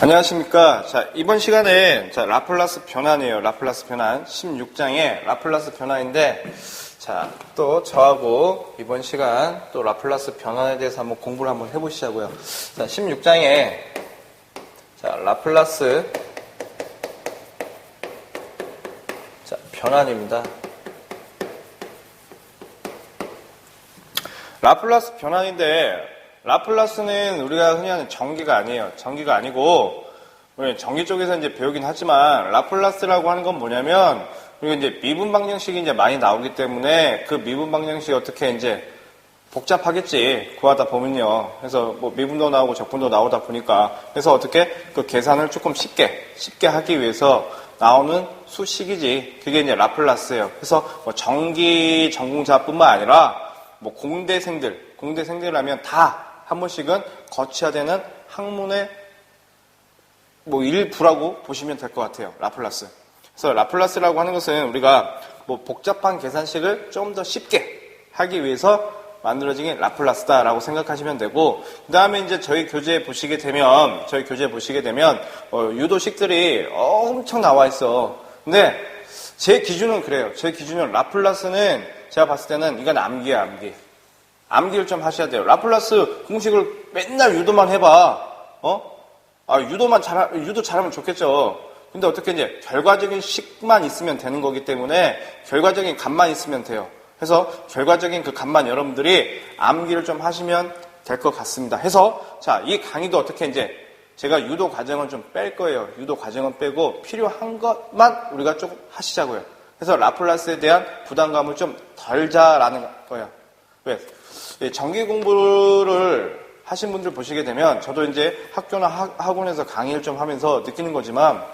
안녕하십니까. 자, 이번 시간에 라플라스 변환이에요. 라플라스 변환. 16장의 라플라스 변환인데, 자, 또 저하고 이번 시간 또 라플라스 변환에 대해서 한번 공부를 한번 해보시자고요. 자, 16장에 자, 라플라스 자, 변환입니다. 라플라스 변환인데, 라플라스는 우리가 흔히 하는 전기가 아니에요. 전기가 아니고, 우리 전기 쪽에서 이제 배우긴 하지만, 라플라스라고 하는 건 뭐냐면, 우리가 이제 미분 방정식이 이제 많이 나오기 때문에, 그 미분 방정식이 어떻게 이제 복잡하겠지. 구하다 보면요. 그래서 뭐 미분도 나오고 적분도 나오다 보니까, 그래서 어떻게 그 계산을 조금 쉽게 하기 위해서 나오는 수식이지. 그게 이제 라플라스예요. 그래서 뭐 전기 전공자뿐만 아니라, 뭐 공대생들이라면 다 한 번씩은 거쳐야 되는 학문의 뭐 일부라고 보시면 될 것 같아요. 라플라스. 그래서 라플라스라고 하는 것은 우리가 뭐 복잡한 계산식을 좀 더 쉽게 하기 위해서 만들어진 라플라스다라고 생각하시면 되고, 그 다음에 이제 저희 교재에 보시게 되면 유도식들이 엄청 나와 있어. 근데 제 기준은 그래요. 제 기준은 라플라스는 제가 봤을 때는 이건 암기야, 암기. 암기를 좀 하셔야 돼요. 라플라스 공식을 맨날 유도만 해봐. 유도 잘하면 좋겠죠. 근데 어떻게 이제 결과적인 식만 있으면 되는 거기 때문에 결과적인 값만 있으면 돼요. 그래서 결과적인 그 값만 여러분들이 암기를 좀 하시면 될 것 같습니다. 해서 자, 이 강의도 어떻게 이제 제가 유도 과정은 좀 뺄 거예요. 유도 과정은 빼고 필요한 것만 우리가 조금 하시자고요. 그래서 라플라스에 대한 부담감을 좀 덜자라는 거예요. 왜? 전기 공부를 하신 분들 보시게 되면 저도 이제 학교나 학원에서 강의를 좀 하면서 느끼는 거지만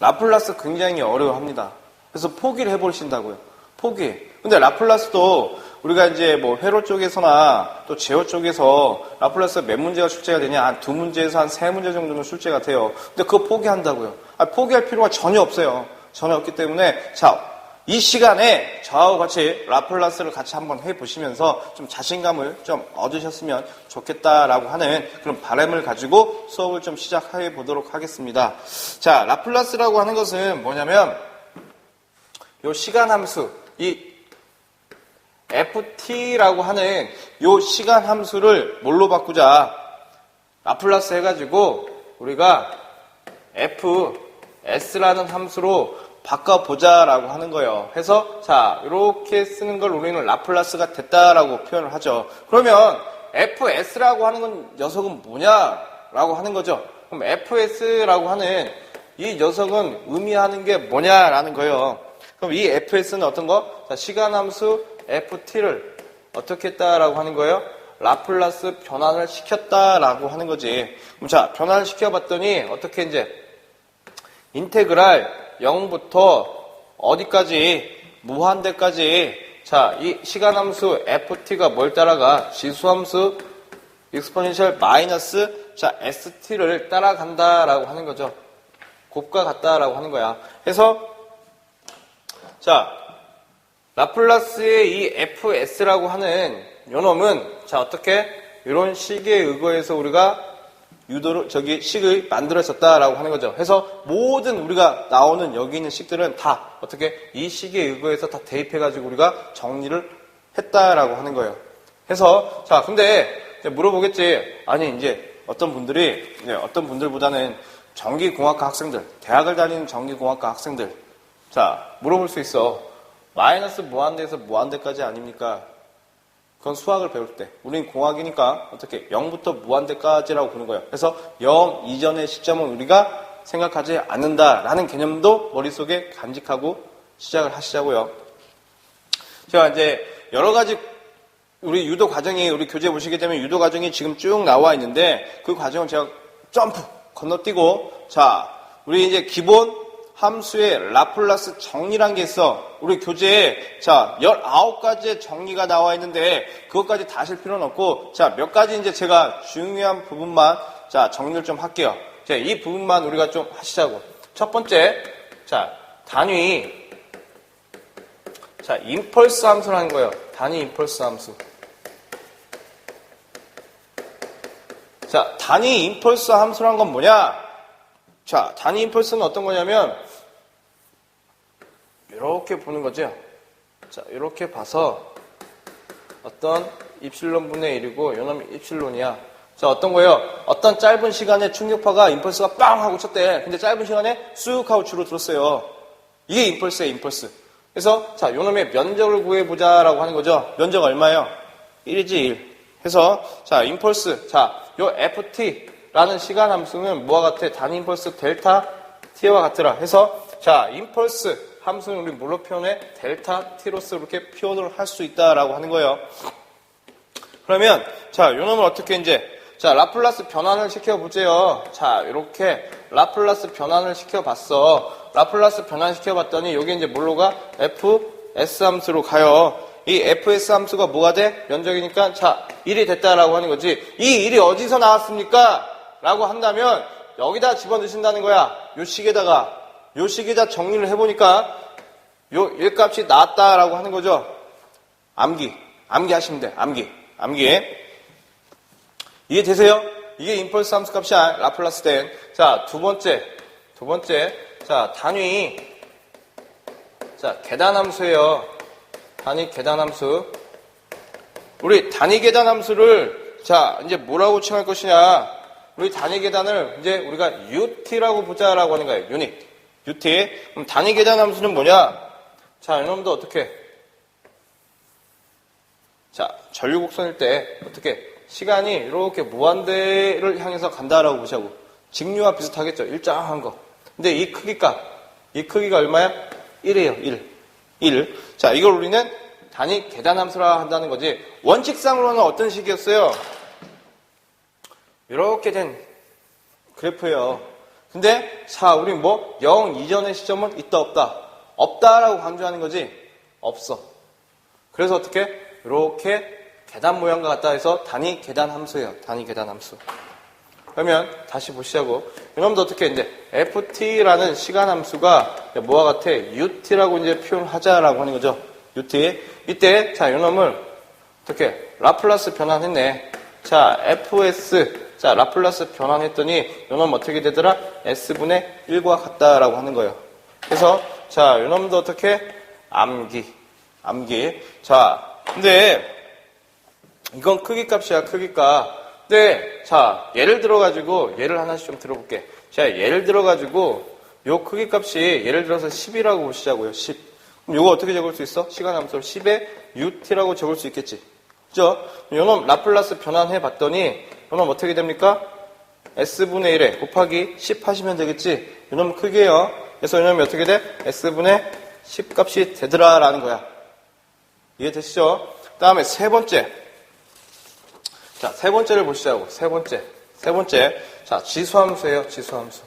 라플라스 굉장히 어려워합니다. 그래서 포기를 해보신다고요. 포기. 근데 라플라스도 우리가 이제 뭐 회로 쪽에서나 또 제호 쪽에서 라플라스 몇 문제가 출제가 되냐? 한 2문제에서 한 3문제 정도는 출제가 돼요. 근데 그거 포기한다고요. 포기할 필요가 전혀 없어요. 전혀 없기 때문에 자, 이 시간에 저하고 같이 라플라스를 같이 한번 해보시면서 좀 자신감을 좀 얻으셨으면 좋겠다라고 하는 그런 바람을 가지고 수업을 좀 시작해 보도록 하겠습니다. 자, 라플라스라고 하는 것은 뭐냐면 요 시간 함수, 이 ft라고 하는 요 시간 함수를 뭘로 바꾸자? 라플라스 해가지고 우리가 fs라는 함수로 바꿔보자라고 하는 거예요. 해서 자, 이렇게 쓰는 걸 우리는 라플라스가 됐다라고 표현을 하죠. 그러면 fs라고 하는 녀석은 뭐냐라고 하는 거죠. 그럼 fs라고 하는 이 녀석은 의미하는 게 뭐냐라는 거예요. 그럼 이 fs는 어떤 거? 자, 시간함수 ft를 어떻게 했다라고 하는 거예요? 라플라스 변환을 시켰다라고 하는 거지. 그럼 자, 변환을 시켜봤더니 어떻게 이제 인테그랄 0부터 어디까지? 무한대까지. 자, 이 시간함수 ft가 뭘 따라가? 지수함수 exponential 마이너스 자, st를 따라간다라고 하는 거죠. 곱과 같다라고 하는 거야. 해서 자, 라플라스의 이 fs라고 하는 요놈은 자, 어떻게? 이런 식에 의거해서 우리가 식을 만들어졌다라고 하는 거죠. 해서 모든 우리가 나오는 여기 있는 식들은 다 어떻게 이 식에 의거해서 다 대입해가지고 우리가 정리를 했다라고 하는 거예요. 해서 자, 근데 이제 물어보겠지. 아니, 이제 어떤 분들보다는 전기공학과 학생들, 대학을 다니는 전기공학과 학생들. 자, 물어볼 수 있어. 마이너스 무한대에서 무한대까지 아닙니까? 그건 수학을 배울 때. 우린 공학이니까 어떻게 0부터 무한대까지라고 보는 거예요. 그래서 0 이전의 시점은 우리가 생각하지 않는다라는 개념도 머릿속에 간직하고 시작을 하시자고요. 제가 이제 여러 가지 우리 유도 과정이 우리 교재 보시게 되면 유도 과정이 지금 쭉 나와 있는데 그 과정을 제가 점프 건너뛰고 자, 우리 이제 기본 함수의 라플라스 정리란 게 있어. 우리 교재에 자 19가지의 정리가 나와 있는데 그것까지 다 하실 필요는 없고 자, 몇 가지 이제 제가 중요한 부분만 자, 정리를 좀 할게요. 자, 이 부분만 우리가 좀 하시자고. 첫 번째, 자, 단위 자, 임펄스 함수라는 거예요. 단위 임펄스 함수. 자, 단위 임펄스 함수란 건 뭐냐? 자, 단위 임펄스는 어떤 거냐면 이렇게 보는 거죠. 자, 이렇게 봐서 어떤 입실론 분의 1이고 요놈이 입실론이야. 자, 어떤 거예요? 어떤 짧은 시간에 충격파가 임펄스가 빵 하고 쳤대. 근데 짧은 시간에 쑥 하고 줄어들었어요. 이게 임펄스예요, 임펄스. 그래서 자, 요놈의 면적을 구해보자라고 하는 거죠. 면적 얼마예요? 1이지 1. 해서 자, 임펄스. 자, 요 ft라는 시간 함수는 뭐와 같아? 단위 임펄스 델타 t와 같더라. 해서 자, 임펄스 함수는 우리 뭘로 표현해? 델타 t로서 이렇게 표현을 할 수 있다라고 하는 거예요. 그러면 자, 요 놈을 어떻게 이제 자, 라플라스 변환을 시켜보세요. 자, 이렇게 라플라스 변환을 시켜봤어. 라플라스 변환 시켜봤더니 여기 이제 뭘로 가? fs 함수로 가요. 이 fs 함수가 뭐가 돼? 면적이니까 자, 1이 됐다라고 하는 거지. 이 1이 어디서 나왔습니까? 라고 한다면 여기다 집어넣으신다는 거야. 요 식에다 정리를 해보니까 요 1값이 나왔다라고 하는 거죠. 암기 하시면 돼. 암기. 이해되세요? 이게 임펄스 함수 값이야. 라플라스 된. 자, 두 번째. 자, 단위. 자, 계단함수예요. 단위 계단함수. 우리 단위 계단함수를 자, 이제 뭐라고 칭할 것이냐? 우리 단위 계단을 이제 우리가 UT라고 보자라고 하는 거예요. UT. 그럼 단위 계단함수는 뭐냐? 자, 이놈도 어떻게? 자, 전류곡선일 때 어떻게? 시간이 이렇게 무한대를 향해서 간다라고 보자고. 직류와 비슷하겠죠. 일정한 거. 근데 이 크기가 얼마야? 1이에요. 1. 자, 이걸 우리는 단위 계단함수라 한다는 거지. 원칙상으로는 어떤 식이었어요? 이렇게 된 그래프예요. 근데 자, 우리 뭐 0 이전의 시점은 있다 없다? 없다라고 강조하는 거지. 없어. 그래서 어떻게? 이렇게 계단 모양과 같다 해서 단위 계단 함수예요. 단위 계단 함수. 그러면 다시 보시자고. 이놈도 어떻게 이제 ft라는 시간 함수가 뭐와 같아? ut라고 이제 표현하자라고 하는 거죠. ut. 이때 자, 이놈을 어떻게 라플라스 변환했네. 자, fs. 자, 라플라스 변환했더니 이놈 어떻게 되더라? s분의 1과 같다라고 하는 거예요. 그래서 자, 이놈도 어떻게? 암기. 자, 근데 이건 크기값이야, 크기값. 근데 자, 예를 들어가지고 예를 하나씩 좀 들어볼게. 자, 예를 들어가지고 요 크기값이 예를 들어서 10이라고 보시자고요. 10. 그럼 요거 어떻게 적을 수 있어? 시간함수를 10에 ut라고 적을 수 있겠지. 그죠? 요놈 라플라스 변환해 봤더니 요놈 어떻게 됩니까? s분의 1에 곱하기 10 하시면 되겠지. 요놈 크기예요. 그래서 요놈이 어떻게 돼? s분의 10 값이 되더라라는 거야. 이해되시죠? 다음에 세 번째. 자, 세 번째를 보시자고. 세 번째. 자, 지수함수예요. 지수함수.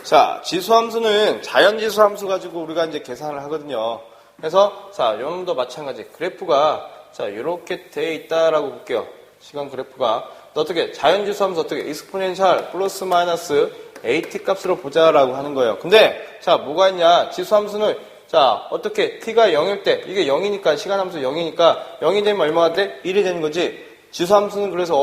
자, 지수함수는 자연지수함수 가지고 우리가 이제 계산을 하거든요. 그래서 자, 요놈도 마찬가지. 그래프가 자, 이렇게 돼 있다라고 볼게요. 시간 그래프가. 어떻게 자연지수함수 어떻게 익스포넨셜 플러스 마이너스 AT 값으로 보자라고 하는 거예요. 근데 자, 뭐가 있냐? 지수함수는 자, 어떻게 t가 0일 때 이게 0이니까 시간함수 0이니까 0이 되면 얼마가 돼? 1이 되는 거지. 지수함수는 그래서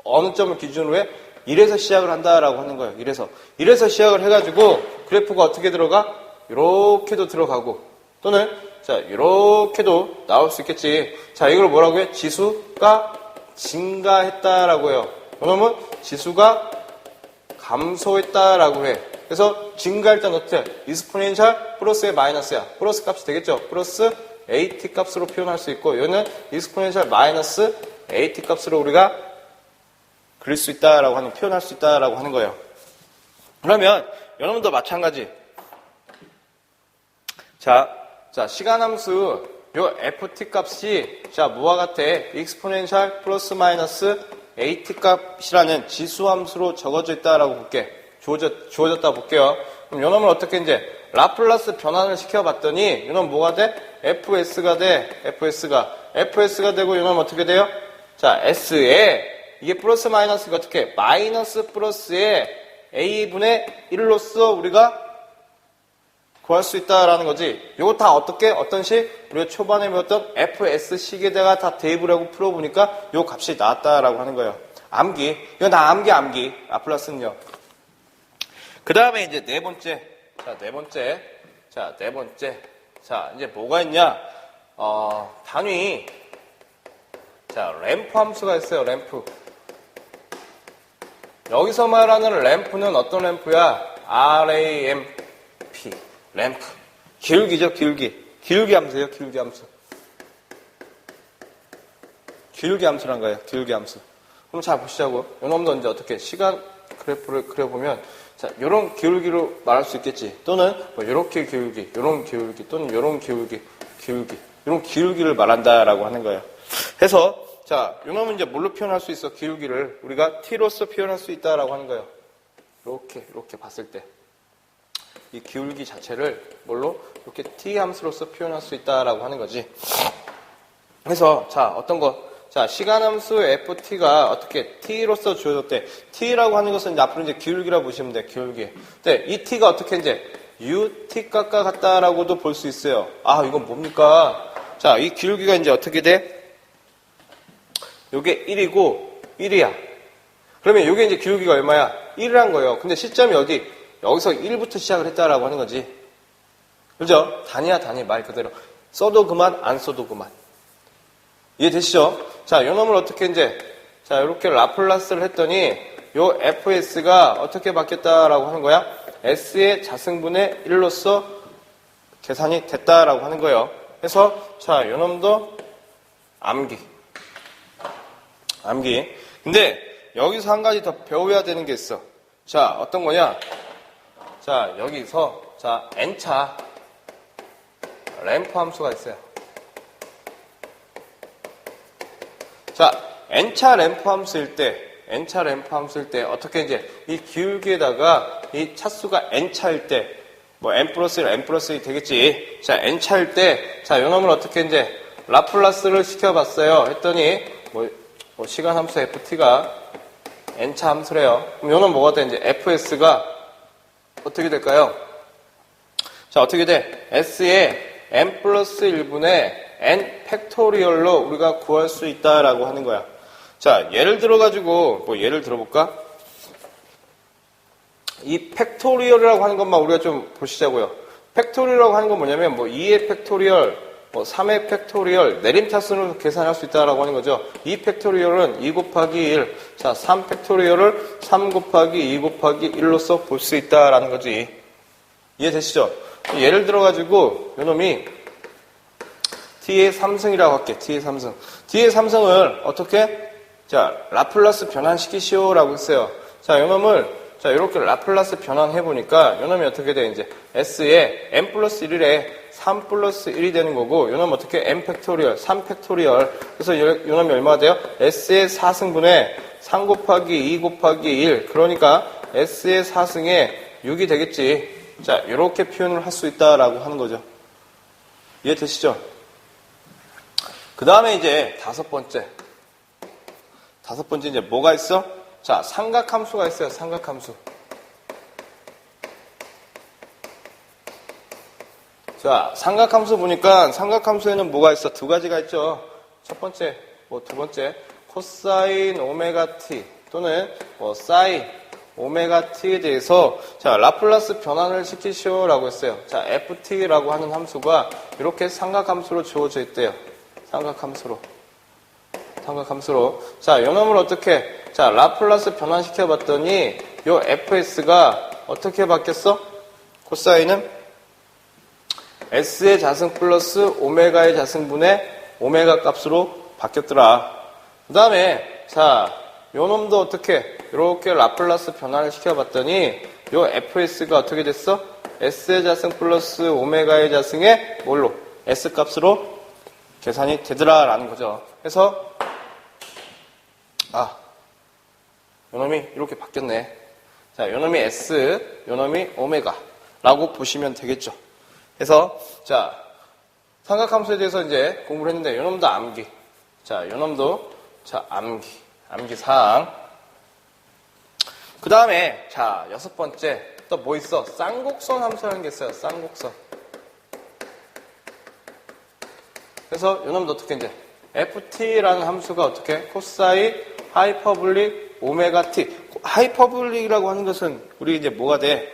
어느 점을 기준으로 해? 1에서 시작을 한다라고 하는 거예요. 1에서 시작을 해가지고 그래프가 어떻게 들어가? 이렇게도 들어가고 또는 자, 이렇게도 나올 수 있겠지. 자, 이걸 뭐라고 해? 지수가 증가했다라고 해요. 그러면 지수가 감소했다라고 해. 그래서 증가할 때는 어떻게? 익스포넨셜 플러스의 마이너스야. 플러스 값이 되겠죠. 플러스 AT 값으로 표현할 수 있고 이거는 익스포넨셜 마이너스 AT 값으로 우리가 그릴 수 있다라고 하는 표현할 수 있다라고 하는 거예요. 그러면 여러분도 마찬가지. 자, 시간함수 요 FT 값이 자, 뭐와 같아? 익스포넨셜 플러스 마이너스 AT 값이라는 지수함수로 적어져 있다라고 볼게. 주어졌다 볼게요. 그럼 요 놈을 어떻게 이제 라플라스 변환을 시켜봤더니 요 놈 뭐가 돼? FS가 돼. FS가 되고 요 놈 어떻게 돼요? 자, S에 이게 플러스 마이너스가 어떻게? 마이너스 플러스에 A분의 1로서 우리가 구할 수 있다라는 거지. 요거 다 어떻게, 어떤 식? 우리가 초반에 배웠던 FS식에다가 다 대입을 하고 풀어보니까 요 값이 나왔다라고 하는 거예요. 암기. 이건 다 암기. 라플라스는요. 그 다음에 이제 네 번째. 자, 이제 뭐가 있냐? 단위. 자, 램프 함수가 있어요, 램프. 여기서 말하는 램프는 어떤 램프야? RAMP. 램프. 기울기죠, 기울기. 기울기 함수예요, 기울기 함수. 기울기 함수란 거예요, 기울기 함수. 그럼 잘 보시자고. 요놈도 이제 어떻게 시간 그래프를 그려보면, 자, 요런 기울기로 말할 수 있겠지. 또는, 뭐, 요렇게 기울기, 요런 기울기, 또는 요런 기울기. 요런 기울기를 말한다라고 하는 거예요. 해서, 자, 요놈은 이제 뭘로 표현할 수 있어? 기울기를. 우리가 t로서 표현할 수 있다라고 하는 거예요. 이렇게 봤을 때. 이 기울기 자체를 뭘로? 이렇게 t 함수로서 표현할 수 있다라고 하는 거지. 그래서, 자, 어떤 거? 자, 시간함수 ft가 어떻게 t로서 주어졌대. t라고 하는 것은 이제 앞으로 이제 기울기라고 보시면 돼, 기울기. 근데 이 t가 어떻게 이제 ut값과 같다라고도 볼 수 있어요. 아, 이건 뭡니까? 자, 이 기울기가 이제 어떻게 돼? 요게 1이고 1이야. 그러면 요게 이제 기울기가 얼마야? 1이란 거예요. 근데 시점이 어디? 여기서 1부터 시작을 했다라고 하는 거지. 그죠? 단위야, 단위. 말 그대로. 써도 그만, 안 써도 그만. 이해되시죠? 자, 요 놈을 어떻게 이제, 자, 이렇게 라플라스를 했더니, 요 fs가 어떻게 바뀌었다라고 하는 거야? s의 자승분의 1로서 계산이 됐다라고 하는 거예요. 그래서, 자, 요 놈도 암기. 근데, 여기서 한 가지 더 배워야 되는 게 있어. 자, 어떤 거냐? 자, 여기서, 자, n차 램프 함수가 있어요. 자, n차 램프 함수일 때, 어떻게 이제, 이 기울기에다가 이 차수가 n차일 때, 뭐, n 플러스 1, n 플러스 2 되겠지. 자, n차일 때, 자, 요 놈을 어떻게 이제, 라플라스를 시켜봤어요. 했더니, 뭐 시간 함수 ft가 n차 함수래요. 그럼 요 놈 뭐가 돼? 이제, fs가 어떻게 될까요? 자, 어떻게 돼? s의 n 플러스 1분의 n 팩토리얼로 우리가 구할 수 있다라고 하는 거야. 자, 예를 들어가지고, 뭐 예를 들어볼까? 이 팩토리얼이라고 하는 것만 우리가 좀 보시자고요. 팩토리얼이라고 하는 건 뭐냐면, 뭐 2의 팩토리얼, 뭐 3의 팩토리얼, 내림차순으로 계산할 수 있다라고 하는 거죠. 2 팩토리얼은 2 곱하기 1, 자, 3 팩토리얼을 3 곱하기 2 곱하기 1로서 볼 수 있다라는 거지. 이해되시죠? 예를 들어가지고, 요 놈이 t의 3승이라고 할게. t의 3승. t의 3승을 어떻게? 자, 라플라스 변환시키시오라고 했어요. 자, 요 놈을, 자, 이렇게 라플라스 변환해보니까, 요 놈이 어떻게 돼? 이제, s에 n 플러스 1에 3 플러스 1이 되는 거고, 요 놈 어떻게? n 팩토리얼, 3 팩토리얼. 그래서 요 놈이 얼마가 돼요? s의 4승분의 3 곱하기 2 곱하기 1. 그러니까, s의 4승에 6이 되겠지. 자, 이렇게 표현을 할 수 있다라고 하는 거죠. 이해되시죠? 그 다음에 이제 다섯 번째 이제 뭐가 있어? 자, 삼각함수가 있어요. 삼각함수. 자, 삼각함수 보니까 삼각함수에는 뭐가 있어? 두 가지가 있죠. 첫 번째, 뭐 두 번째, 코사인 오메가 t 또는 뭐 사인 오메가 t에 대해서 자, 라플라스 변환을 시키시오라고 했어요. 자, ft라고 하는 함수가 이렇게 삼각함수로 주어져 있대요. 삼각함수로. 자, 요 놈을 어떻게, 자, 라플라스 변환시켜 봤더니, 요 fs가 어떻게 바뀌었어? 코사인은 s의 자승 플러스 오메가의 자승분의 오메가 값으로 바뀌었더라. 그 다음에, 자, 요 놈도 어떻게, 이렇게 라플라스 변환을 시켜 봤더니, 요 fs가 어떻게 됐어? s의 자승 플러스 오메가의 자승의 뭘로? s 값으로 계산이 되더라라는 거죠. 그래서 요놈이 이렇게 바뀌었네. 자, 요놈이 S, 요놈이 오메가라고 보시면 되겠죠. 그래서 자, 삼각함수에 대해서 이제 공부를 했는데 요놈도 암기. 자, 요놈도 자, 암기 사항. 그 다음에 자, 여섯 번째 또 뭐 있어? 쌍곡선 함수라는 게 있어요. 쌍곡선. 그래서 요놈도 어떻게 이제 ft라는 함수가 어떻게 코사인 하이퍼블릭 오메가 t. 하이퍼블릭이라고 하는 것은 우리 이제 뭐가 돼?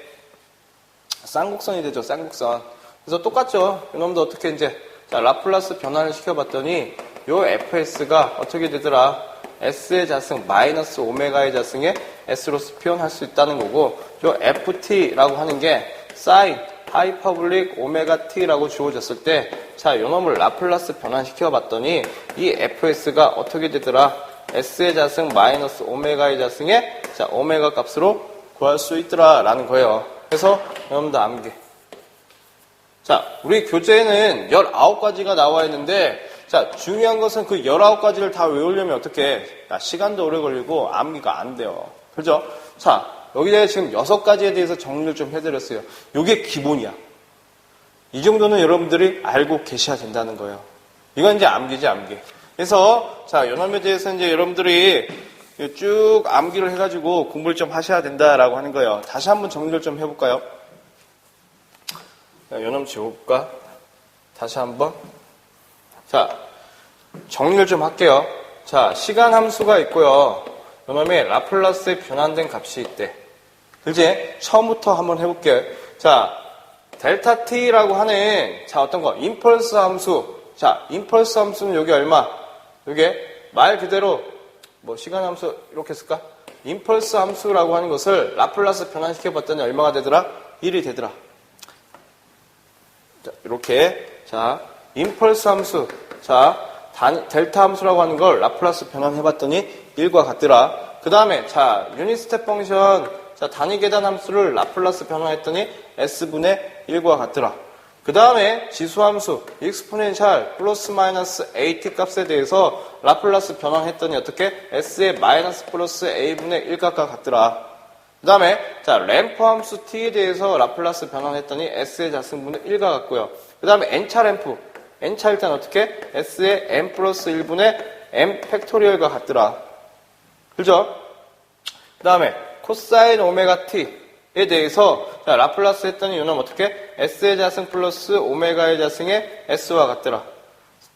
쌍곡선이 되죠. 쌍곡선. 그래서 똑같죠. 요놈도 어떻게 이제 자, 라플라스 변환을 시켜봤더니 요 fs가 어떻게 되더라? s의 자승 마이너스 오메가의 자승에 s로서 표현할 수 있다는 거고, 요 ft라고 하는 게 사인 하이퍼블릭 오메가 t라고 주어졌을 때, 자, 요놈을 라플라스 변환시켜봤더니 이 fs가 어떻게 되더라? s의 자승 마이너스 오메가의 자승에 자, 오메가 값으로 구할 수 있더라 라는 거예요. 그래서 여러분들 암기. 자, 우리 교재에는 19가지가 나와 있는데, 자, 중요한 것은 그 19가지를 다 외우려면 어떻게, 시간도 오래 걸리고 암기가 안 돼요. 그죠? 자, 여기에 지금 6가지에 대해서 정리를 좀 해드렸어요. 이게 기본이야. 이 정도는 여러분들이 알고 계셔야 된다는 거예요. 이건 이제 암기지, 암기. 그래서, 자, 요놈에 대해서 이제 여러분들이 쭉 암기를 해가지고 공부를 좀 하셔야 된다라고 하는 거예요. 다시 한번 정리를 좀 해볼까요? 자, 요놈 지워볼까? 다시 한번. 자, 정리를 좀 할게요. 자, 시간 함수가 있고요. 요놈에 라플라스의 변환된 값이 있대. 그지? 처음부터 한번 해볼게요. 자, 델타 t라고 하는, 자, 어떤 거? 임펄스 함수. 자, 임펄스 함수는 여기 얼마? 요게 말 그대로, 뭐, 시간 함수, 이렇게 쓸까? 임펄스 함수라고 하는 것을 라플라스 변환시켜봤더니 얼마가 되더라? 1이 되더라. 자, 이렇게. 자, 임펄스 함수. 자, 델타 함수라고 하는 걸 라플라스 변환해봤더니 1과 같더라. 그 다음에, 자, 유닛 스텝 펑션. 자, 단위 계단 함수를 라플라스 변환했더니 s분의 1과 같더라. 그 다음에 지수 함수, 익스포넨셜 플러스 마이너스 at 값에 대해서 라플라스 변환했더니 어떻게? s의 마이너스 플러스 a분의 1값과 같더라. 그 다음에, 자, 램프 함수 t에 대해서 라플라스 변환했더니 s의 자승분의 1과 같고요. 그 다음에 n차 램프, n차 일단 어떻게? s의 n 플러스 1분의 m 팩토리얼과 같더라. 그죠? 그 다음에, 코사인 오메가 t에 대해서, 자, 라플라스 했더니 이놈 어떻게? s의 자승 플러스 오메가의 자승의 s와 같더라.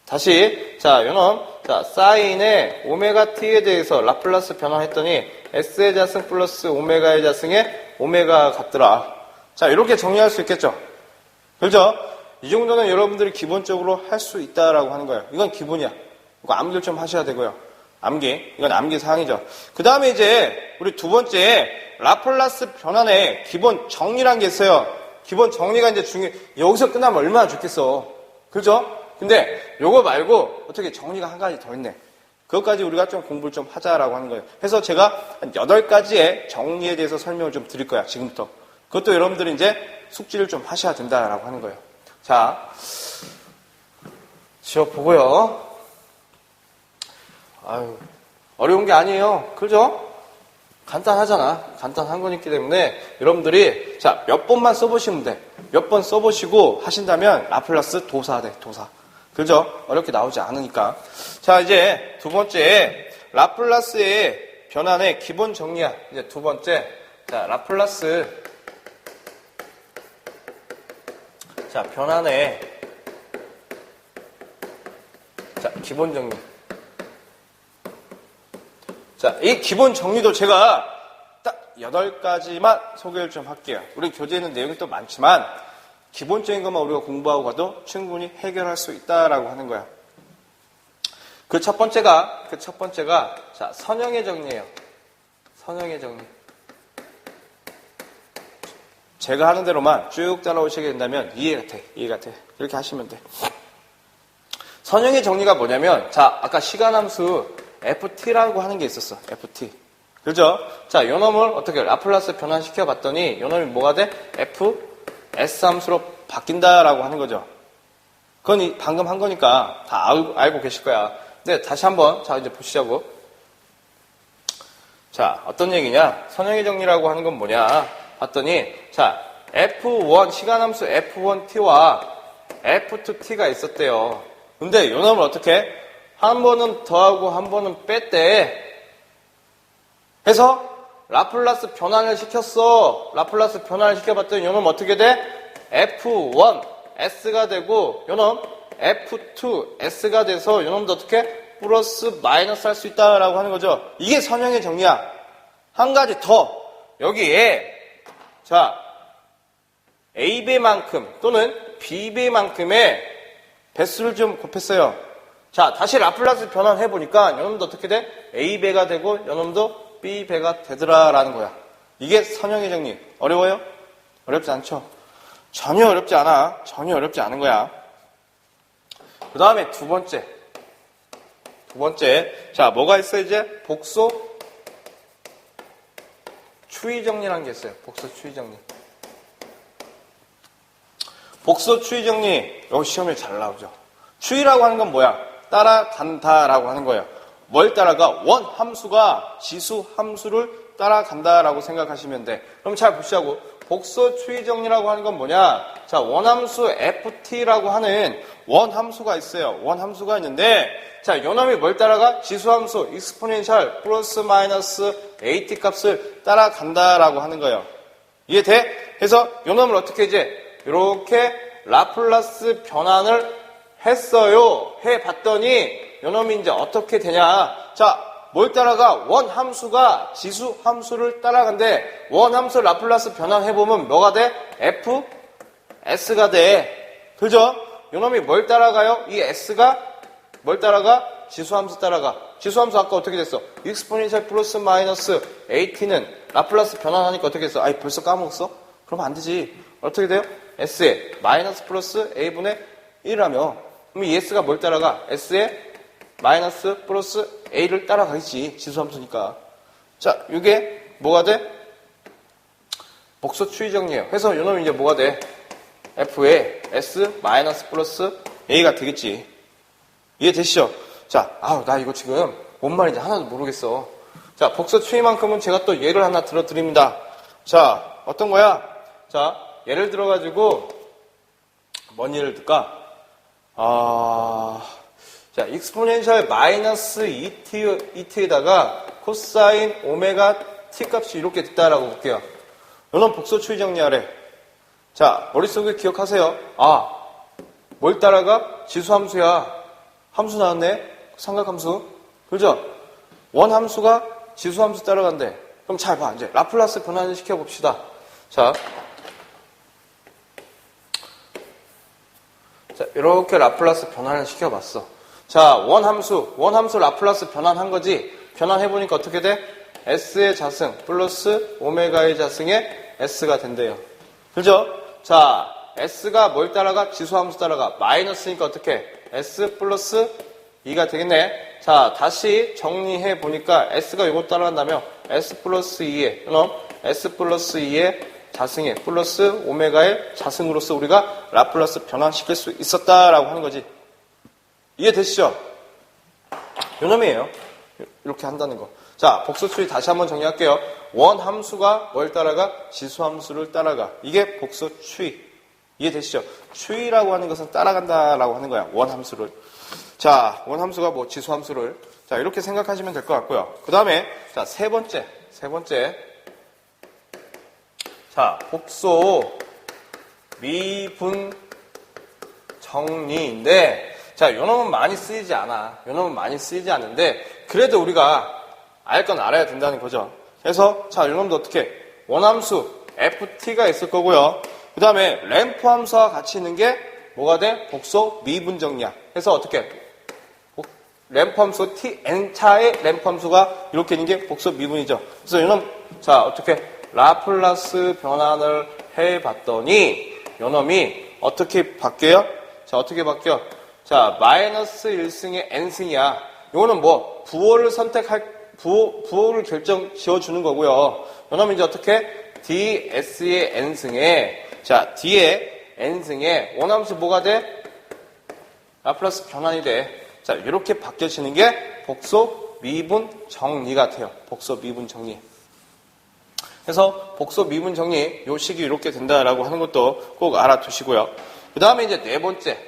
다시, 자, 요놈, 자, 사인의 오메가 t에 대해서 라플라스 변환했더니 s의 자승 플러스 오메가의 자승의 오메가 같더라. 자, 이렇게 정리할 수 있겠죠? 그죠? 이 정도는 여러분들이 기본적으로 할 수 있다라고 하는 거예요. 이건 기본이야. 이거 암기를 좀 하셔야 되고요. 암기. 이건 암기 사항이죠. 그 다음에 이제 우리 두 번째 라플라스 변환의 기본 정리란 게 있어요. 기본 정리가 이제 여기서 끝나면 얼마나 좋겠어. 그죠? 근데 요거 말고 어떻게 정리가 한 가지 더 있네. 그것까지 우리가 좀 공부를 좀 하자라고 하는 거예요. 그래서 제가 한 8가지의 정리에 대해서 설명을 좀 드릴 거야, 지금부터. 그것도 여러분들이 이제 숙지를 좀 하셔야 된다라고 하는 거예요. 자, 지워보고요. 아유, 어려운 게 아니에요. 그죠? 간단하잖아. 간단한 거기 때문에 여러분들이 자, 몇 번만 써보시면 돼. 몇 번 써보시고 하신다면 라플라스 도사 돼, 도사. 그죠? 어렵게 나오지 않으니까. 자, 이제 두 번째 라플라스의 변환의 기본 정리야. 이제 두 번째. 자, 라플라스 자, 변환의 자, 기본 정리. 자, 이 기본 정리도 제가 딱 8가지만 소개를 좀 할게요. 우리 교재에는 내용이 또 많지만 기본적인 것만 우리가 공부하고 가도 충분히 해결할 수 있다라고 하는 거야. 그 첫 번째가 자, 선형의 정리예요. 선형의 정리. 제가 하는 대로만 쭉 따라오시게 된다면 이해가 돼. 이렇게 하시면 돼. 선형의 정리가 뭐냐면, 자, 아까 시간함수 ft라고 하는 게 있었어. ft. 그죠? 자, 요 놈을 어떻게 라플라스 변환시켜 봤더니 요 놈이 뭐가 돼? s 함수로 바뀐다라고 하는 거죠. 그건 방금 한 거니까 다 알고 계실 거야. 근데 다시 한번 자, 이제 보시자고. 자, 어떤 얘기냐? 선형의 정리라고 하는 건 뭐냐? 봤더니, 자, F1, 시간함수 F1t와 F2t가 있었대요. 근데 요 놈을 어떻게? 한 번은 더하고 한 번은 뺐대. 해서 라플라스 변환을 시켰어. 라플라스 변환을 시켜봤더니 요놈 어떻게 돼? F1 S가 되고 요놈 F2 S가 돼서 요놈도 어떻게? 플러스 마이너스 할 수 있다라고 하는 거죠. 이게 선형의 정리야. 한 가지 더 여기에 자 A배만큼 또는 B배만큼의 배수를 좀 곱했어요. 자 다시 라플라스 변환해보니까 요놈도 어떻게 돼? A배가 되고 요놈도 B배가 되더라라는 거야. 이게 선형의 정리. 어려워요? 어렵지 않죠? 전혀 어렵지 않아. 전혀 어렵지 않은 거야. 그 다음에 두 번째. 자, 뭐가 있어, 이제? 복소 추이 정리라는 게 있어요. 복소 추이 정리. 복소 추이 정리. 여기 시험에 잘 나오죠. 추이라고 하는 건 뭐야? 따라간다라고 하는 거예요. 뭘 따라가? 원 함수가 지수 함수를 따라간다라고 생각하시면 돼. 그럼 잘 보시자고. 복소 추이 정리라고 하는 건 뭐냐? 자, 원함수 ft라고 하는 원함수가 있어요. 원함수가 있는데, 자, 요놈이 뭘 따라가? 지수함수, 익스포넨셜, 플러스 마이너스 at 값을 따라간다라고 하는 거예요. 이해돼? 그래서 요놈을 어떻게 이제, 이렇게 라플라스 변환을 했어요. 해봤더니, 요놈이 이제 어떻게 되냐? 자, 뭘 따라가? 원함수가 지수함수를 따라간대. 원함수 라플라스 변환해보면 뭐가 돼? f, s가 돼. 그죠? 요놈이 뭘 따라가요? 이 s가 뭘 따라가? 지수함수 따라가. 지수함수 아까 어떻게 됐어? 익스포넨셜 플러스 마이너스 at는 라플라스 변환하니까 어떻게 됐어? 아이 벌써 까먹었어? 그러면 안 되지. 어떻게 돼요? s에 마이너스 플러스 a분의 1이라며. 그럼 이 s가 뭘 따라가? s에 마이너스 플러스 a를 따라가겠지. 지수함수니까. 자, 이게 뭐가 돼? 복소 추이 정리예요. 그래서 요놈이 이제 뭐가 돼? f에 s 마이너스 플러스 a가 되겠지. 이해되시죠? 자, 나 이거 지금 뭔 말인지 하나도 모르겠어. 자, 복소 추이만큼은 제가 또 예를 하나 들어드립니다. 자, 어떤 거야? 자, 예를 들어가지고 뭔 예를 들까? 자, 익스포넨셜 마이너스 2t에다가 코사인 오메가 t 값이 이렇게 됐다라고 볼게요. 요놈 복소 추이 정리하래. 자, 머릿속에 기억하세요. 뭘 따라가? 지수함수야. 함수 나왔네? 삼각함수. 그죠? 원함수가 지수함수 따라간대. 그럼 잘 봐. 이제 라플라스 변환을 시켜봅시다. 자, 이렇게 라플라스 변환을 시켜봤어. 자, 원함수 라플라스 변환한 거지. 변환해보니까 어떻게 돼? s의 자승 플러스 오메가의 자승에 s가 된대요. 그죠? 자, s가 뭘 따라가? 지수함수 따라가. 마이너스니까 어떻게? s 플러스 2가 되겠네. 자, 다시 정리해보니까 s가 이거 따라간다면 s 플러스 2에, 그럼 s 플러스 2의 자승에 플러스 오메가의 자승으로서 우리가 라플라스 변환시킬 수 있었다라고 하는 거지. 이해되시죠? 요놈이에요. 이렇게 한다는 거. 자, 복소추이 다시 한번 정리할게요. 원함수가 뭘 따라가? 지수함수를 따라가. 이게 복소추이. 이해되시죠? 추이라고 하는 것은 따라간다라고 하는 거야. 원함수를. 자, 원함수가 뭐 지수함수를. 자, 이렇게 생각하시면 될 것 같고요. 그 다음에, 자, 세 번째. 자, 복소 미분 정리인데, 자, 요놈은 많이 쓰이지 않아. 요놈은 많이 쓰이지 않는데, 그래도 우리가 알 건 알아야 된다는 거죠. 그래서, 자, 요놈도 어떻게? 원함수 ft가 있을 거고요. 그 다음에 램프 함수와 같이 있는 게 뭐가 돼? 복소 미분 정리야. 그래서 어떻게? 램프 함수 tn차의 램프 함수가 이렇게 있는 게 복소 미분이죠. 그래서 요놈, 자, 어떻게? 라플라스 변환을 해봤더니 요놈이 어떻게 바뀌어요? 자, 어떻게 바뀌어? 자, 마이너스 1승의 n승이야. 요거는 뭐 부호를 부호를 결정 지어주는 거고요. 요놈이 이제 어떻게? ds의 n승에, 자, d의 n승에 원함수 뭐가 돼? 라플라스 변환이 돼. 자, 이렇게 바뀌어지는 게 복소 미분 정리 같아요. 복소 미분 정리. 그래서 복소 미분 정리, 요 식이 이렇게 된다라고 하는 것도 꼭 알아두시고요. 그 다음에 이제 네 번째.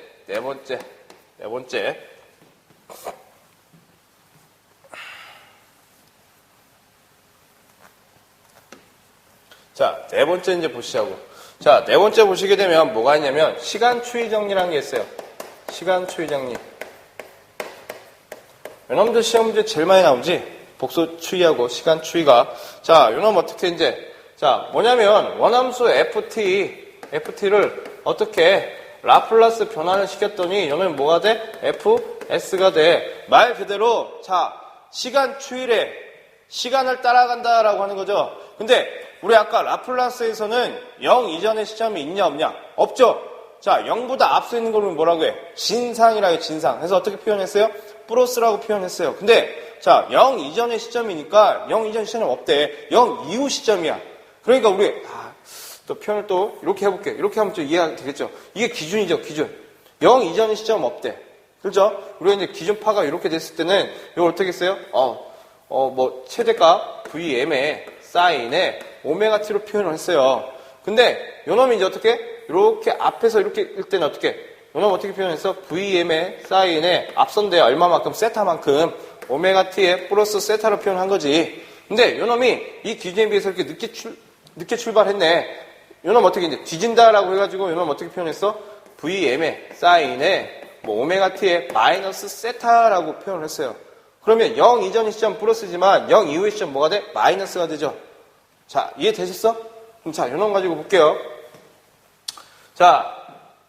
네 번째 이제 보시자고. 자, 네 번째 보시게 되면 뭐가 있냐면 시간 추이 정리라는 게 있어요. 시간 추이 정리. 요놈들 시험 문제 제일 많이 나오지? 복수 추이하고 시간 추이가. 자, 요놈 어떻게 이제. 자, 뭐냐면 원함수 FT를 어떻게 라플라스 변환을 시켰더니 요놈이 뭐가 돼? FS가 돼. 말 그대로 자, 시간 추이래. 시간을 따라간다라고 하는 거죠. 근데 우리 아까 라플라스에서는 0 이전의 시점이 있냐 없냐? 없죠. 자, 0보다 앞서 있는 걸 뭐라고 해? 진상이라고 해, 진상. 그래서 어떻게 표현했어요? 플러스라고 표현했어요. 근데 자, 0 이전의 시점이니까 0 이전 시점은 없대. 0 이후 시점이야. 그러니까 우리 또 표현을 또 이렇게 해볼게. 이렇게 하면 좀 이해가 되겠죠. 이게 기준이죠, 기준. 0 이전의 시점은 없대. 그렇죠? 우리가 이제 기준파가 이렇게 됐을 때는 이걸 어떻게 했어요? 뭐 최대값 VM의 사인에 오메가 t로 표현을 했어요. 근데 요놈이 이제 어떻게? 이렇게 앞에서 이렇게 일 때는 어떻게? 요놈 어떻게 표현했어? VM의 사인에 앞선대 얼마만큼? 세타만큼 오메가 t에 플러스 세타로 표현한 거지. 근데 요놈이 이 기준에 비해서 이렇게 늦게 출발했네. 요놈 어떻게 이제 뒤진다라고 해가지고 요놈 어떻게 표현했어? VM의 사인에 뭐 오메가 t에 마이너스 세타라고 표현을 했어요. 그러면 0 이전의 시점 플러스지만 0 이후의 시점 뭐가 돼? 마이너스가 되죠. 자, 이해되셨어? 그럼 자, 요놈 가지고 볼게요. 자,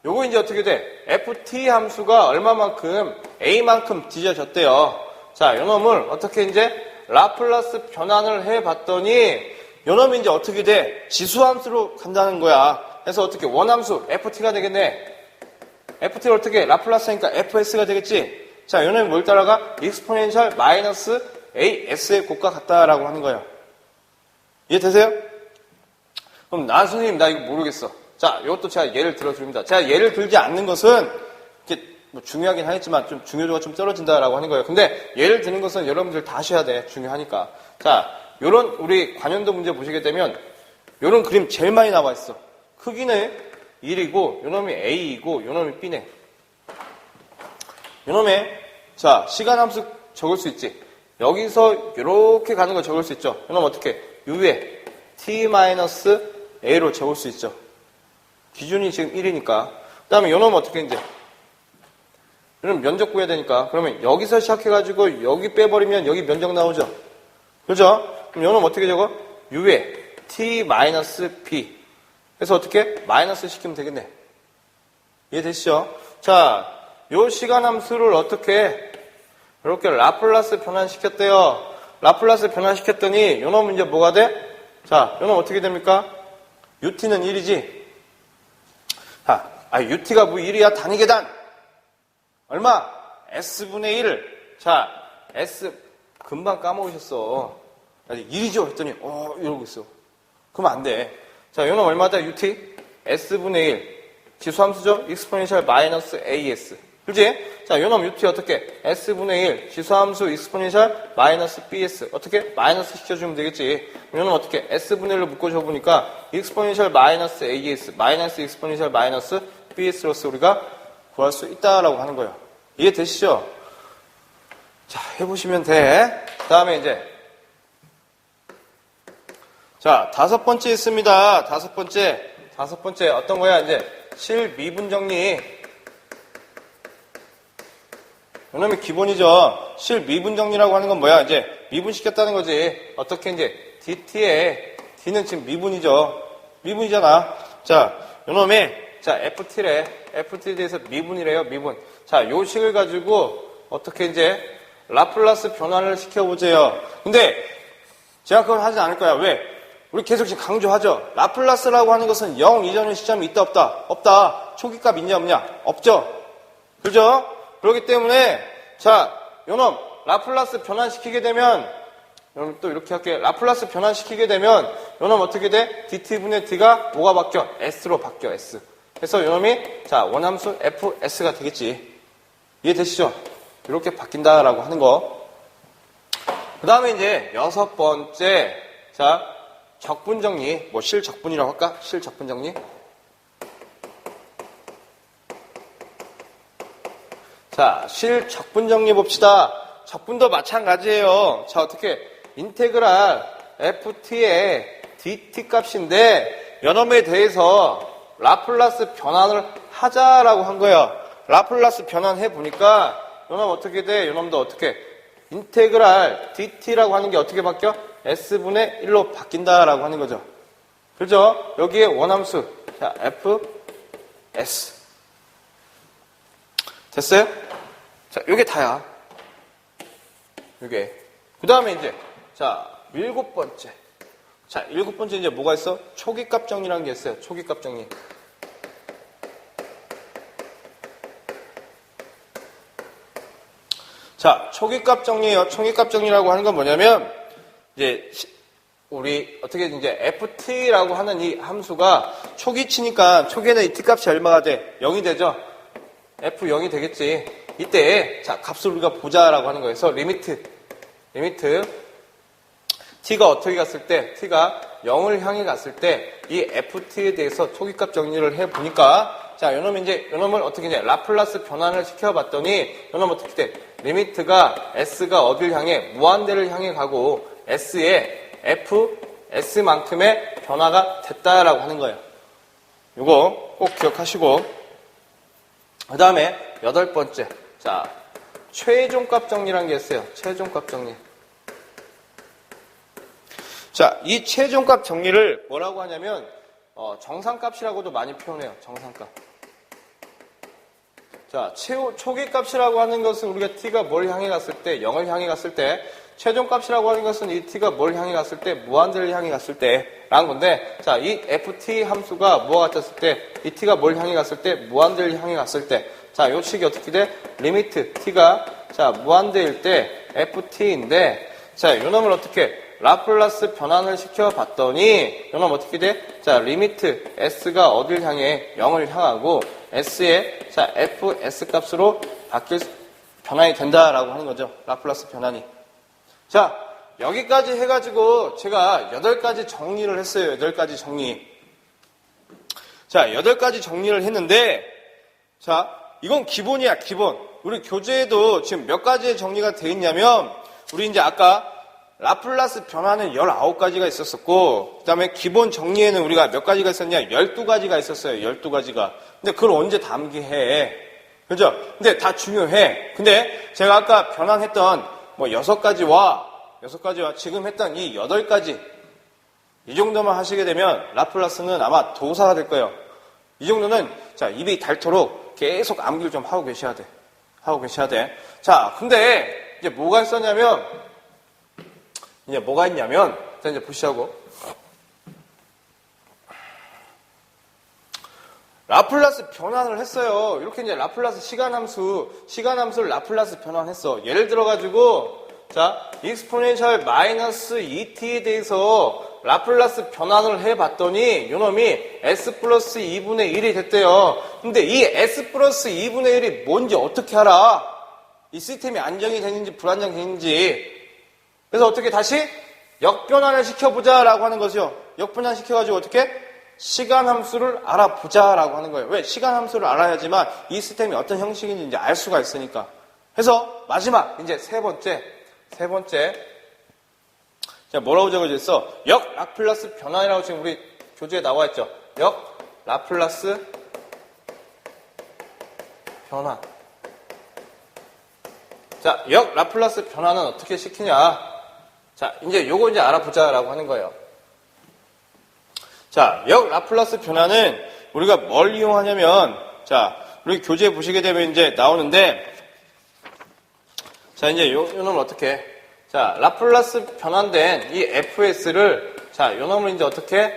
요거 이제 어떻게 돼? FT 함수가 얼마만큼 A만큼 뒤져졌대요. 자, 요놈을 어떻게 이제 라플라스 변환을 해봤더니 요놈이 이제 어떻게 돼? 지수함수로 간다는 거야. 그래서 어떻게 원함수 FT가 되겠네. FT를 어떻게 라플라스니까 FS가 되겠지. 자, 요놈이 뭘 따라가? 익스포넨셜 마이너스 AS의 곱과 같다라고 하는 거예요. 이해되세요? 그럼 선생님 나 이거 모르겠어. 자, 이것도 제가 예를 들어줍니다. 제가 예를 들지 않는 것은 이렇게 뭐 중요하긴 하겠지만 좀 중요도가 좀 떨어진다라고 하는 거예요. 근데 예를 드는 것은 여러분들 다 하셔야 돼. 중요하니까. 자, 요런 우리 관연도 문제 보시게 되면 요런 그림 제일 많이 나와 있어. 크기는 1이고 요놈이 A이고 요놈이 B네. 요놈의 자, 시간 함수 적을 수 있지. 여기서 이렇게 가는 거 적을 수 있죠. 요놈 어떻게? U에 T-A로 적을 수 있죠. 기준이 지금 1이니까. 그 다음에 요놈 어떻게 이제? 요놈 면적 구해야 되니까. 그러면 여기서 시작해가지고 여기 빼버리면 여기 면적 나오죠. 그죠? 그럼 요놈 어떻게 적어? U에 T-B. 그래서 어떻게? 마이너스 시키면 되겠네. 이해되시죠? 자, 요 시간 함수를 어떻게 이렇게 라플라스 변환시켰대요. 라플라스 변환시켰더니 요놈은 이제 뭐가 돼? 자, 요놈 어떻게 됩니까? UT는 1이지. 자, UT가 뭐 1이야? 단위계단. 얼마? S분의 1. 자, S 금방 까먹으셨어. 1이죠? 했더니 이러고 있어. 그러면 안 돼. 자, 요놈 얼마다? UT? S분의 1. 지수함수죠? 익스포넨셜 마이너스 AS. 그렇지? 자, 요놈 UT 어떻게? S분의 1, 지수함수 익스포넨셜 마이너스 BS. 어떻게? 마이너스 시켜주면 되겠지. 요놈 어떻게? S분의 1로 묶어줘 보니까 익스포넨셜 마이너스 AS, 마이너스 익스포넨셜 마이너스 BS로서 우리가 구할 수 있다라고 하는 거예요. 이해되시죠? 자, 해보시면 돼. 그 다음에 이제 자, 다섯 번째 있습니다. 다섯 번째 어떤 거야? 이제 실미분 정리. 요놈이 기본이죠. 실미분 정리라고 하는 건 뭐야? 이제 미분시켰다는 거지. 어떻게 이제 DT에 D는 지금 미분이죠. 미분이잖아. 자, 요놈이 자 FT래. FT에 대해서 미분이래요. 미분. 자, 요 식을 가지고 어떻게 이제 라플라스 변환을 시켜보세요. 근데 제가 그걸 하지 않을 거야. 왜? 우리 계속 지금 강조하죠. 라플라스라고 하는 것은 0 이전의 시점이 있다 없다? 없다. 초기값 있냐 없냐? 없죠. 그죠? 그렇기 때문에 자, 요놈 라플라스 변환시키게 되면 요놈 또 이렇게 할게. 라플라스 변환시키게 되면 요놈 어떻게 돼? DT분의 D가 뭐가 바뀌어? S로 바뀌어. S. 그래서 요놈이 자, 원함수 FS가 되겠지. 이해되시죠? 이렇게 바뀐다라고 하는 거. 그 다음에 이제 여섯 번째 자, 적분 정리. 뭐 실적분이라고 할까? 실적분 정리. 자, 실적분 정리 봅시다. 적분도 마찬가지예요. 자, 어떻게 인테그랄 FT의 dt 값인데 요놈에 대해서 라플라스 변환을 하자라고 한 거예요. 라플라스 변환해 보니까 요놈 어떻게 돼? 요놈도 어떻게? 인테그랄 dt라고 하는 게 어떻게 바뀌어? s분의 1로 바뀐다라고 하는 거죠. 그죠? 여기에 원함수 자 f s 됐어요? 자, 요게 다야. 요게. 그 다음에 이제, 자, 7번째. 자, 7번째 이제 뭐가 있어? 초기값 정리라는 게 있어요. 초기값 정리. 자, 초기값 정리예요. 초기값 정리라고 하는 건 뭐냐면, 이제, 우리, 어떻게 이제, ft라고 하는 이 함수가 초기치니까, 초기에는 이 t값이 얼마가 돼? 0이 되죠? f0이 되겠지. 이때, 자, 값을 우리가 보자라고 하는 거예요. 그래서 리미트. t가 어떻게 갔을 때, t가 0을 향해 갔을 때, 이 ft에 대해서 초기값 정리를 해 보니까, 자, 요놈을 어떻게 이제 라플라스 변환을 시켜봤더니, 요놈 어떻게 돼? 리미트가 s가 어딜 향해? 무한대를 향해 가고, s에 s만큼의 변화가 됐다라고 하는 거예요. 요거 꼭 기억하시고, 그 다음에 8번째. 자, 최종값 정리라는 게 있어요. 최종값 정리. 자, 이 최종값 정리를 뭐라고 하냐면, 정상값이라고도 많이 표현해요. 정상값. 자, 초기값이라고 하는 것은 우리가 t가 뭘 향해 갔을 때, 0을 향해 갔을 때, 최종값이라고 하는 것은 이 t가 뭘 향해 갔을 때, 무한대를 향해 갔을 때, 라는 건데, 자, 이 ft 함수가 뭐가 같았을 때, 이 t가 뭘 향해 갔을 때, 무한대를 향해 갔을 때, 자, 요 식이 어떻게 돼? 리미트 t가, 자, 무한대일 때, ft인데, 자, 요 놈을 어떻게, 라플라스 변환을 시켜봤더니, 요 놈 어떻게 돼? 자, 리미트 s가 어딜 향해? 0을 향하고, s의, 자, fs 값으로 변환이 된다라고 하는 거죠. 라플라스 변환이. 자, 여기까지 해가지고 제가 8가지 정리를 했어요. 8가지 정리. 자, 8가지 정리를 했는데, 자, 이건 기본이야, 기본. 우리 교재에도 지금 몇 가지의 정리가 되어 있냐면, 우리 이제 아까 라플라스 변화는 19가지가 있었었고, 그 다음에 기본 정리에는 우리가 몇 가지가 있었냐? 12가지가 있었어요. 12가지가. 근데 그걸 언제 다 암기해? 그죠? 근데 다 중요해. 근데 제가 아까 변환했던 뭐 6가지와 지금 했던 이 8가지, 이 정도만 하시게 되면 라플라스는 아마 도사가 될 거예요. 이 정도는, 자, 입이 닳도록 계속 암기를 좀 하고 계셔야 돼. 자, 근데 이제 뭐가 있었냐면, 자, 이제 보시자고. 라플라스 변환을 했어요. 이렇게 이제 라플라스 시간함수를 라플라스 변환했어. 예를 들어가지고, 자, 익스포넨셜 마이너스 2t에 대해서 라플라스 변환을 해봤더니, 요놈이 s 플러스 2분의 1이 됐대요. 근데 이 s 플러스 2분의 1이 뭔지 어떻게 알아? 이 시스템이 안정이 되는지 불안정이 되는지. 그래서 어떻게 다시 역변환을 시켜보자라고 하는 거죠. 역변환 시켜가지고 어떻게? 시간함수를 알아보자라고 하는 거예요. 왜? 시간함수를 알아야지만 이 시스템이 어떤 형식인지 이제 알 수가 있으니까. 그래서 마지막 이제 세 번째. 자, 뭐라고 적어져 있어? 역 라플라스 변환이라고 지금 우리 교재에 나와 있죠. 역 라플라스 변환. 자, 역 라플라스 변환은 어떻게 시키냐? 자, 이제 요거 이제 알아보자라고 하는 거예요. 자, 역 라플라스 변환은 우리가 뭘 이용하냐면, 자, 우리 교재 보시게 되면 이제 나오는데, 자, 이제 요 놈을 어떻게, 자, 라플라스 변환된 이 fs를, 자, 요 놈을 이제 어떻게,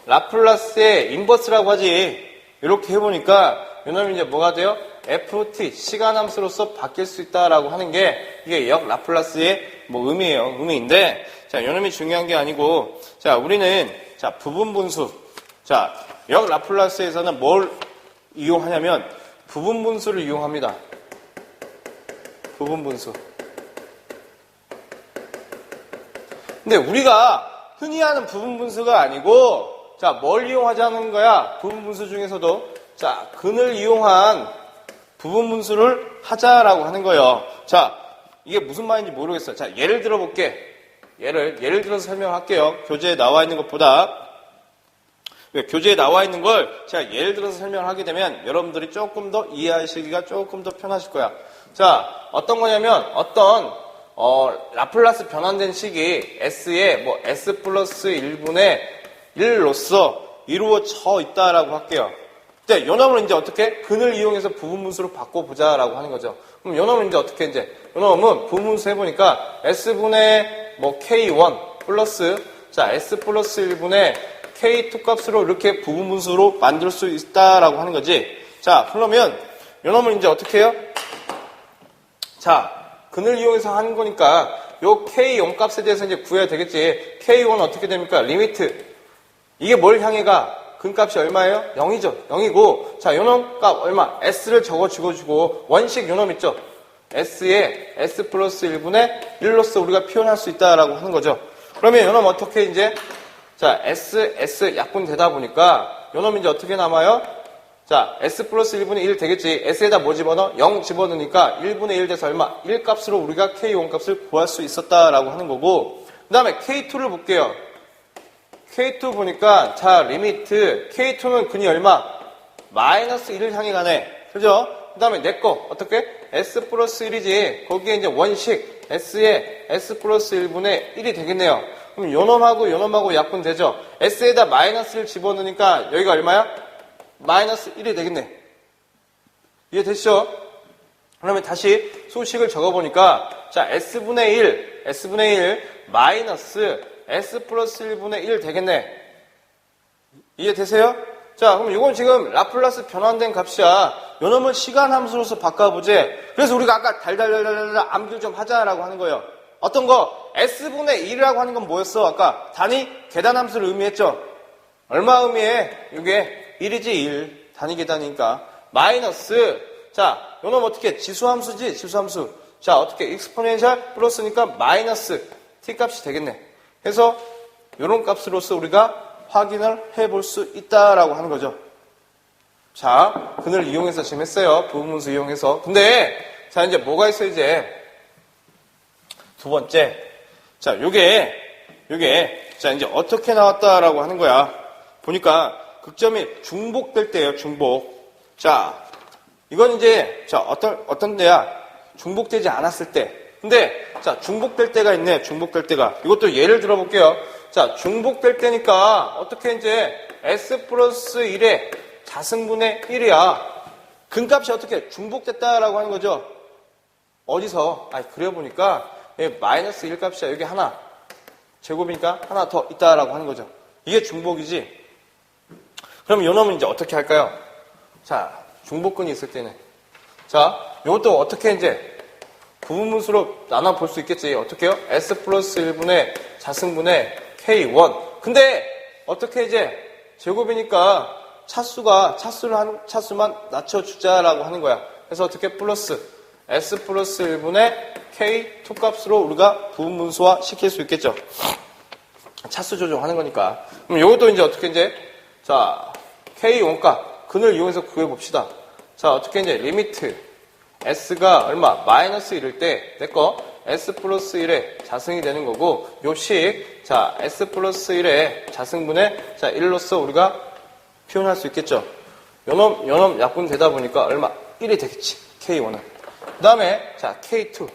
라플라스의 인버스라고 하지. 이렇게 해보니까, 요 놈이 이제 뭐가 돼요? ft, 시간함수로서 바뀔 수 있다라고 하는 게, 이게 역 라플라스의 뭐 의미예요. 의미인데, 자, 요 놈이 중요한 게 아니고, 자, 우리는, 자, 부분분수. 자, 역 라플라스에서는 뭘 이용하냐면, 부분분수를 이용합니다. 부분분수. 근데 우리가 흔히 하는 부분분수가 아니고, 자, 뭘 이용하자는 거야? 부분분수 중에서도, 자, 근을 이용한 부분분수를 하자라고 하는 거예요. 자, 이게 무슨 말인지 모르겠어요. 자, 예를 들어볼게. 예를 들어서 설명할게요. 교재에 나와 있는 것보다. 교재에 나와 있는 걸 제가 예를 들어서 설명을 하게 되면 여러분들이 조금 더 이해하시기가 조금 더 편하실 거야. 자, 어떤 거냐면 어떤 라플라스 변환된 식이 S에 뭐 S 플러스 1분의 1로서 이루어져 있다라고 할게요. 자, 요 놈을 이제 어떻게? 근을 이용해서 부분분수로 바꿔보자라고 하는 거죠. 그럼 요 놈은 이제 어떻게 이제? 요 놈은 부분분수 해보니까 S분의 뭐 K1 플러스 자, S 플러스 1분의 K2 값으로 이렇게 부분분수로 만들 수 있다라고 하는 거지. 자, 그러면 요 놈을 이제 어떻게 해요? 자, 근을 이용해서 하는 거니까 요 K0 값에 대해서 이제 구해야 되겠지. K1은 어떻게 됩니까? 리미트. 이게 뭘 향해 가? 근값이 얼마예요? 0이죠. 0이고, 자, 요놈 값 얼마? S를 적어주고, 원식 요놈 있죠? S에 S 플러스 1분의 1로서 우리가 표현할 수 있다라고 하는 거죠. 그러면 요놈 어떻게 이제, 자, S 약분 되다 보니까, 요놈 이제 어떻게 남아요? 자, S 플러스 1분의 1 되겠지. S에다 뭐 집어넣어? 0 집어넣으니까 1분의 1 돼서 얼마? 1 값으로 우리가 K1 값을 구할 수 있었다라고 하는 거고, 그 다음에 K2를 볼게요. K2 보니까, 자, 리미트, K2는 근이 얼마? 마이너스 1을 향해 가네. 그죠? 그 다음에 내 거, 어떻게? S 플러스 1이지. 거기에 이제 원식, S에 S 플러스 1분의 1이 되겠네요. 그럼 요놈하고 약분되죠? S에다 마이너스를 집어넣으니까 여기가 얼마야? 마이너스 1이 되겠네. 이해되시죠? 그러면 다시 수식을 적어보니까, 자, S분의 1, 마이너스 S 플러스 1분의 1 되겠네. 이해되세요? 자, 그럼 이건 지금 라플라스 변환된 값이야. 요놈은 시간 함수로서 바꿔보지. 그래서 우리가 아까 달달달달달 암기를 좀 하자라고 하는 거예요. 어떤 거? S분의 1이라고 하는 건 뭐였어? 아까 단위 계단 함수를 의미했죠? 얼마 의미해? 이게 1이지 1. 단위 계단이니까. 마이너스. 자, 요놈 어떻게? 지수함수지? 지수함수. 자, 어떻게? 익스포넨셜 플러스니까 마이너스 t 값이 되겠네. 그래서 이런 값으로서 우리가 확인을 해볼 수 있다라고 하는 거죠. 자, 근을 이용해서 지금 했어요. 부분분수 이용해서. 근데 자, 이제 뭐가 있어요, 이제? 두 번째. 자, 요게 자, 이제 어떻게 나왔다라고 하는 거야. 보니까 극점이 중복될 때예요, 중복. 자, 이건 이제 자, 어떤 데야? 중복되지 않았을 때. 근데 자, 중복될 때가 있네. 중복될 때가. 이것도 예를 들어볼게요. 자, 중복될 때니까 어떻게 이제 S 플러스 1의 자승분의 1이야. 근값이 어떻게 중복됐다라고 하는 거죠. 어디서? 그려보니까 마이너스 1 값이야. 여기 하나. 제곱이니까 하나 더 있다라고 하는 거죠. 이게 중복이지. 그럼 요 놈은 이제 어떻게 할까요? 자, 중복근이 있을 때는. 자, 요것도 어떻게 이제 부분분수로 나눠 볼 수 있겠지. 어떻게 해요? S 플러스 1분의 자승분의 K1. 근데 어떻게 이제 제곱이니까 차수만 낮춰주자라고 하는 거야. 그래서 어떻게 플러스 S 플러스 1분의 K2 값으로 우리가 부분분수화 시킬 수 있겠죠. 차수 조정하는 거니까. 그럼 요것도 이제 어떻게 이제 자, K1 값 근을 이용해서 구해봅시다. 자, 어떻게 이제 리미트 S가 얼마? 마이너스 1일 때, 내꺼 S 플러스 1의 자승이 되는 거고, 요식, 자, S 플러스 1의 자승분의, 자, 1로서 우리가 표현할 수 있겠죠. 요놈 약분 되다 보니까 얼마? 1이 되겠지. K1은. 그 다음에, 자, K2.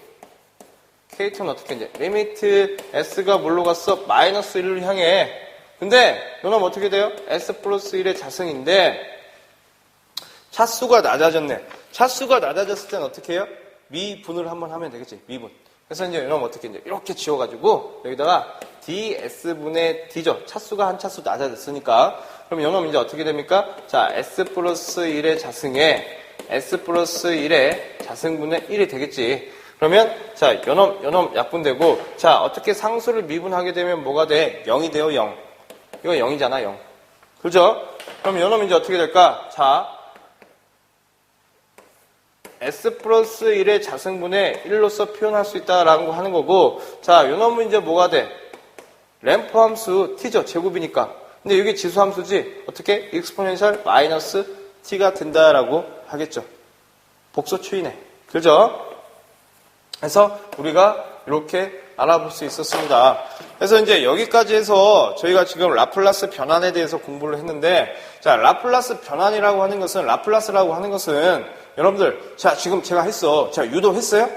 K2는 어떻게 이제, 리미트 S가 뭘로 갔어? 마이너스 1을 향해. 근데, 요놈 어떻게 돼요? S 플러스 1의 자승인데, 차수가 낮아졌네. 차수가 낮아졌을 때는 어떻게 해요? 미분을 한번 하면 되겠지. 미분. 그래서 이제 이러면 어떻게 이제 이렇게 지워가지고 여기다가 ds분의 d죠. 차수가 한 차수 낮아졌으니까. 그럼 이놈 이제 어떻게 됩니까? 자, s 플러스 1의 자승에 s 플러스 1의 자승분의 1이 되겠지. 그러면 자, 요놈 약분되고 자, 어떻게 상수를 미분하게 되면 뭐가 돼? 0이 돼요, 0. 이거 0이잖아, 0. 그죠? 그럼 요놈 이제 어떻게 될까? 자, S 플러스 1의 자승분의 1로서 표현할 수 있다라고 하는 거고, 자, 요 놈은 이제 뭐가 돼? 램프 함수 t죠. 제곱이니까. 근데 이게 지수 함수지. 어떻게? 익스포넨셜 마이너스 t가 된다라고 하겠죠. 복소 추이네. 그죠? 해서 우리가 이렇게 알아볼 수 있었습니다. 그래서 이제 여기까지 해서 저희가 지금 라플라스 변환에 대해서 공부를 했는데, 자, 라플라스 변환이라고 하는 것은, 라플라스라고 하는 것은, 여러분들, 자, 지금 제가 했어. 제가 유도했어요?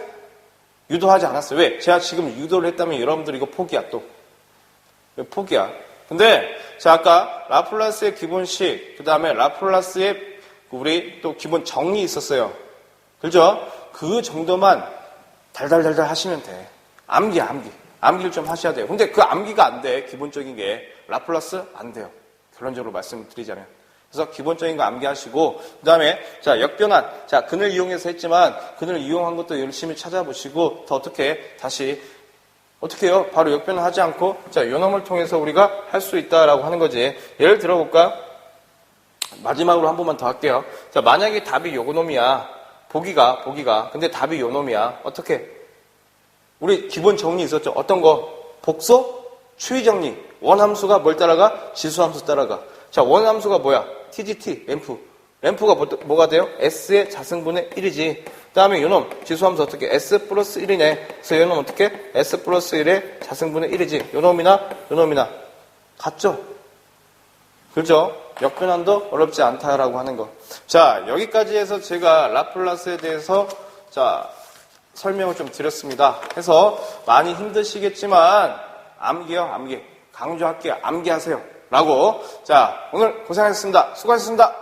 유도하지 않았어요. 왜? 제가 지금 유도를 했다면 여러분들 이거 포기야, 또. 포기야. 근데, 자, 아까 라플라스의 기본식, 그 다음에 라플라스의 우리 또 기본 정리 있었어요. 그죠? 그 정도만 달달달달 하시면 돼. 암기를 좀 하셔야 돼요. 근데 그 암기가 안 돼. 기본적인 게. 라플라스 안 돼요. 결론적으로 말씀드리자면. 그래서 기본적인 거 암기하시고, 그 다음에, 자, 역변환. 자, 근을 이용해서 했지만, 근을 이용한 것도 열심히 찾아보시고, 더 어떻게, 다시, 어떻게 해요? 바로 역변환 하지 않고, 자, 요놈을 통해서 우리가 할 수 있다라고 하는 거지. 예를 들어볼까? 마지막으로 한 번만 더 할게요. 자, 만약에 답이 요놈이야. 보기가. 근데 답이 요놈이야. 어떻게? 우리 기본 정리 있었죠? 어떤 거? 복소? 추이 정리. 원함수가 뭘 따라가? 지수함수 따라가. 자, 원함수가 뭐야? TGT, 램프. 램프가 뭐가 돼요? S의 자승분의 1이지. 그 다음에 요놈, 지수함수 어떻게? S 플러스 1이네. 그래서 요놈 어떻게? S 플러스 1의 자승분의 1이지. 요놈이나. 같죠? 그죠? 역변환도 어렵지 않다라고 하는 거. 자, 여기까지 해서 제가 라플라스에 대해서, 자, 설명을 좀 드렸습니다. 해서 많이 힘드시겠지만 암기 강조할게요. 암기하세요. 라고. 자, 오늘 고생하셨습니다. 수고하셨습니다.